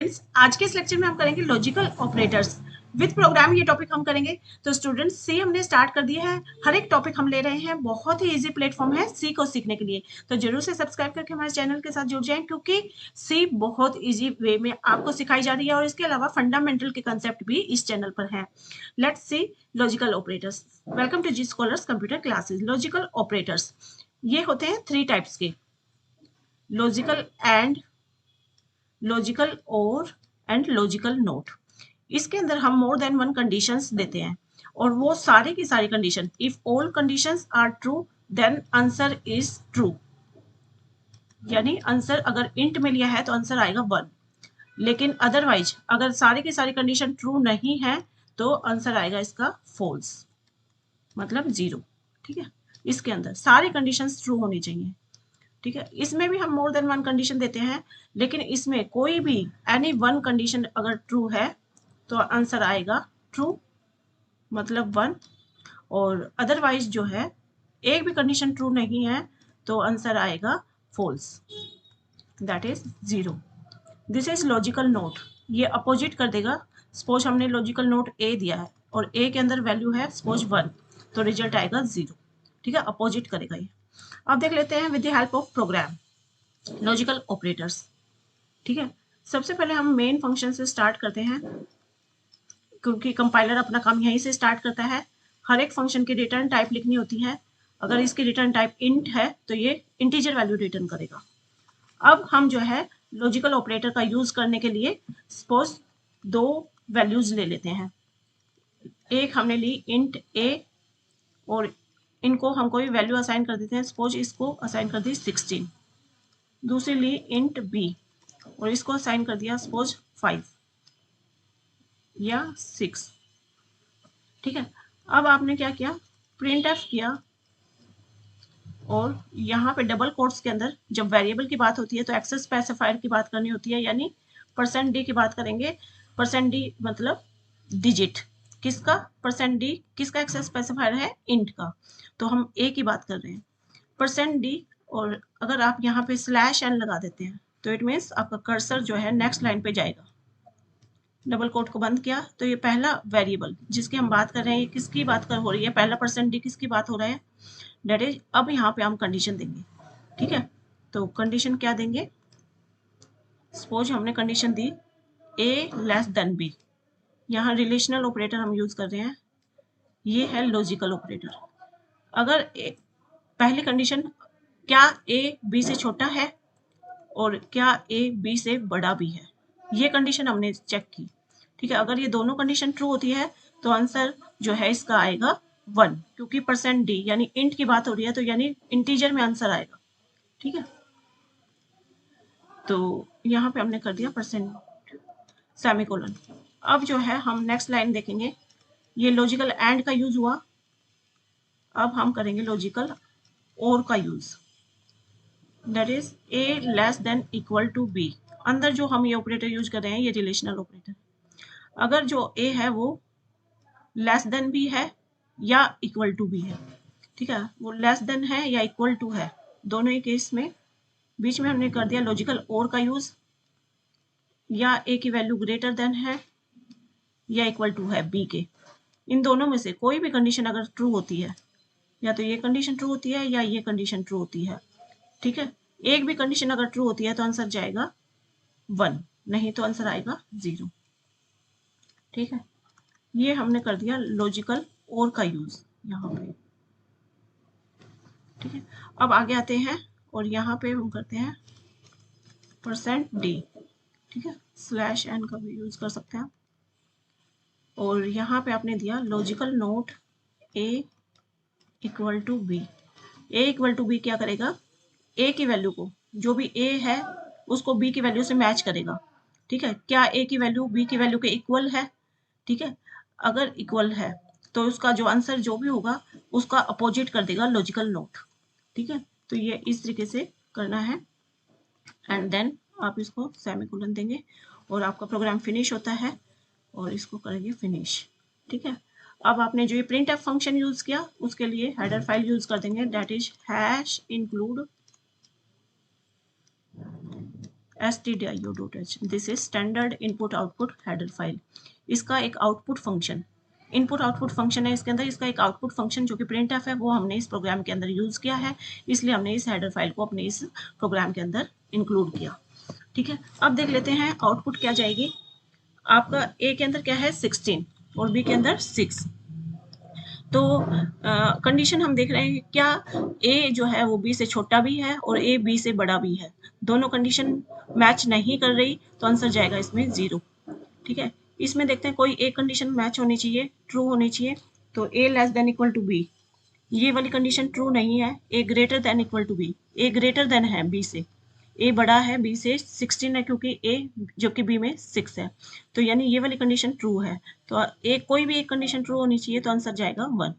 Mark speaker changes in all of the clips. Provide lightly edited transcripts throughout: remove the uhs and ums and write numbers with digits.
Speaker 1: Students, आज के इस लेक्चर में हम करेंगे लॉजिकल ऑपरेटर्स विद प्रोग्राम। ये टॉपिक हम करेंगे। तो स्टूडेंट्स, सी हमने स्टार्ट कर दिया है। हर एक टॉपिक हम ले रहे हैं। बहुत ही इजी प्लेटफॉर्म है सी को सीखने के लिए। तो जरूर से सब्सक्राइब करके हमारे चैनल के साथ जुड़ जाएं, क्योंकि सी बहुत इजी वे में आपको सिखाई जा रही है और इसके अलावा फंडामेंटल के कंसेप्ट भी इस चैनल पर है। Let's see logical operators. Welcome to G scholars computer classes. Logical operators ये होते हैं 3 टाइप्स के: logical and, logical or and logical not. इसके अंदर हम मोर देन वन कंडीशंस देते हैं और वो सारी की सारी condition, if all conditions are true then answer is true. यानी आंसर अगर इंट में लिया है तो आंसर आएगा 1, लेकिन अदरवाइज अगर सारी की सारी कंडीशन ट्रू नहीं है तो आंसर आएगा इसका फॉल्स, मतलब 0। ठीक है, इसके अंदर सारी कंडीशंस ट्रू होनी चाहिए। ठीक है, इसमें भी हम मोर देन वन कंडीशन देते हैं, लेकिन इसमें कोई भी एनी वन कंडीशन अगर ट्रू है तो आंसर आएगा ट्रू, मतलब 1। और अदरवाइज जो है एक भी कंडीशन ट्रू नहीं है तो आंसर आएगा false, that is 0। This is logical not. ये अपोजिट कर देगा। सपोज हमने लॉजिकल नोट ए दिया है और ए के अंदर वैल्यू है सपोज 1, तो रिजल्ट आएगा 0। ठीक है, अपोजिट करेगा ये। अब देख लेते हैं with the help of program logical operators. ठीक है, सबसे पहले हम मेन फंक्शन से स्टार्ट करते हैं, क्योंकि कंपाइलर अपना काम यहीं से स्टार्ट करता है। हर एक फंक्शन की रिटर्न टाइप लिखनी होती है। अगर इसकी रिटर्न टाइप इंट है तो ये इंटीजर वैल्यू रिटर्न करेगा। अब हम जो है लॉजिकल ऑपरेटर का यूज करने के लिए सपोज 2 वैल्यूज ले लेते हैं। एक हमने ली इंट ए और इनको हम कोई वैल्यू असाइन कर देते हैं। सपोज इसको असाइन कर दी 16। दूसरी ली इंट बी और इसको असाइन कर दिया सपोज 5 या 6। ठीक है, अब आपने क्या किया, प्रिंट एफ किया और यहाँ पे डबल कोट्स के अंदर जब वेरिएबल की बात होती है तो एक्सेस स्पेसिफायर की बात करनी होती है, यानी %d की बात करेंगे। %d मतलब डिजिट। किसका %d किसका एक्सेस स्पेसिफायर है? इंट का। तो हम a की बात कर रहे हैं %d। और अगर आप यहाँ पे /n लगा देते हैं तो इट मीन्स आपका कर्सर जो है नेक्स्ट लाइन पे जाएगा। डबल कोट को बंद किया तो ये पहला वेरिएबल जिसकी हम बात कर रहे हैं, ये किसकी बात कर हो रही है? पहला %d किसकी बात हो रहा है? That is. अब यहाँ पे हम कंडीशन देंगे। ठीक है, तो कंडीशन क्या देंगे? सपोज हमने condition the a less then b। यहाँ रिलेशनल ऑपरेटर हम यूज कर रहे हैं, ये है लॉजिकल ऑपरेटर। अगर पहली कंडीशन, क्या a b से छोटा है और क्या a b से बड़ा भी है, ये कंडीशन हमने चेक की। ठीक है, अगर ये दोनों कंडीशन ट्रू होती है तो आंसर जो है इसका आएगा 1, क्योंकि %d यानी इंट की बात हो रही है तो यानी इंटीजर में आंसर आएगा। ठीक है, तो यहाँ पे हमने कर दिया %सेमीकोलन। अब जो है हम नेक्स्ट लाइन देखेंगे, ये लॉजिकल एंड का यूज हुआ। अब हम करेंगे लॉजिकल और का use, that is a less than equal to b। अंदर जो हम ये ऑपरेटर यूज कर रहे हैं ये रिलेशनल ऑपरेटर। अगर जो a है वो लेस देन b है या इक्वल टू b है। ठीक है, वो लेस देन है या इक्वल टू है, दोनों ही केस में बीच में हमने कर दिया लॉजिकल और का यूज। या a की वैल्यू ग्रेटर देन है या इक्वल टू है b के। इन दोनों में से कोई भी कंडीशन अगर ट्रू होती है, या तो ये कंडीशन ट्रू होती है या ये कंडीशन ट्रू होती है। ठीक है, एक भी कंडीशन अगर ट्रू होती है तो आंसर जाएगा 1, नहीं तो आंसर आएगा 0। ठीक है, ये हमने कर दिया लॉजिकल और का यूज यहाँ पे। ठीक है, अब आगे आते हैं और यहाँ पे हम करते हैं %d। ठीक है, /n का भी यूज कर सकते हैं। और यहाँ पे आपने दिया logical not a equal to b। a equal to b क्या करेगा? a की वैल्यू को, जो भी a है उसको b की वैल्यू से मैच करेगा। ठीक है, क्या a की वैल्यू b की वैल्यू के इक्वल है? ठीक है, अगर इक्वल है तो उसका जो आंसर जो भी होगा उसका अपोजिट कर देगा लॉजिकल नोट। ठीक है, तो ये इस तरीके से करना है एंड देन आप इसको सेमीकोलन देंगे और आपका प्रोग्राम फिनिश होता है और इसको करेंगे फिनिश। ठीक है, अब आपने जो ये प्रिंट एफ फंक्शन यूज किया उसके लिए हेडर फाइल यूज कर देंगे, that is #include stdio.h, this is standard input output header file. इसका एक output function, input output function है इसके अंदर, इसका एक आउटपुट फंक्शन जो कि printf है वो हमने इस प्रोग्राम के अंदर यूज किया है, इसलिए हमने इस हेडर फाइल को अपने इस प्रोग्राम के अंदर इंक्लूड किया। ठीक है, अब देख लेते हैं आउटपुट क्या जाएगी। आपका ए के अंदर क्या है 16 और बी के अंदर 6। तो कंडीशन हम देख रहे हैं क्या ए जो है वो बी से छोटा भी है और ए बी से बड़ा भी है, दोनों कंडीशन मैच नहीं कर रही, तो आंसर जाएगा इसमें 0। ठीक है, इसमें देखते हैं कोई एक कंडीशन मैच होनी चाहिए, ट्रू होनी चाहिए। तो A less than equal to B, ये वाली कंडीशन ट्रू नहीं है। A greater than equal to B, A greater than है बी से, ए बड़ा है बी से 16 है क्योंकि ए जो कि बी में 6 है, तो यानी ये वाली कंडीशन ट्रू है। तो ए कोई भी एक कंडीशन ट्रू होनी चाहिए, तो आंसर जाएगा 1।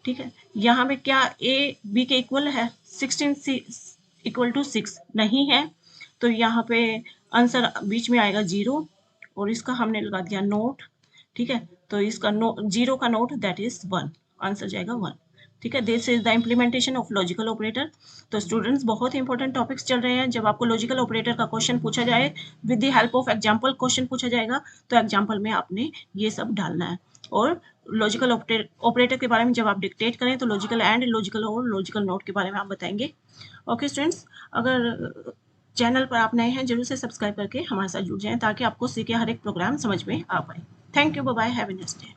Speaker 1: ठीक है, यहाँ पे क्या ए बी के इक्वल है, 16 इक्वल टू 6 नहीं है, तो यहाँ पे आंसर बीच में आएगा 0 और इसका हमने लगा दिया नोट। ठीक है, तो इसका 0 का नोट दैट इज 1, आंसर जाएगा 1। ठीक है, this is the implementation of logical operator. तो स्टूडेंट्स बहुत ही इंपॉर्टेंट टॉपिक्स चल रहे हैं। जब आपको लॉजिकल ऑपरेटर का क्वेश्चन पूछा जाए, with the help of example question पूछा जाएगा, तो एग्जांपल में आपने ये सब डालना है। और लॉजिकल ऑपरेटर के बारे में जब आप डिक्टेट करें तो लॉजिकल एंड, लॉजिकल और लॉजिकल नोट के बारे में आप बताएंगे। ओके स्टूडेंट्स, अगर चैनल पर आप नए हैं जरूर से सब्सक्राइब करके हमारे साथ जुड़ जाएं ताकि आपको सी के हर एक प्रोग्राम समझ में आ पाए। Thank you, bye bye, have a nice day.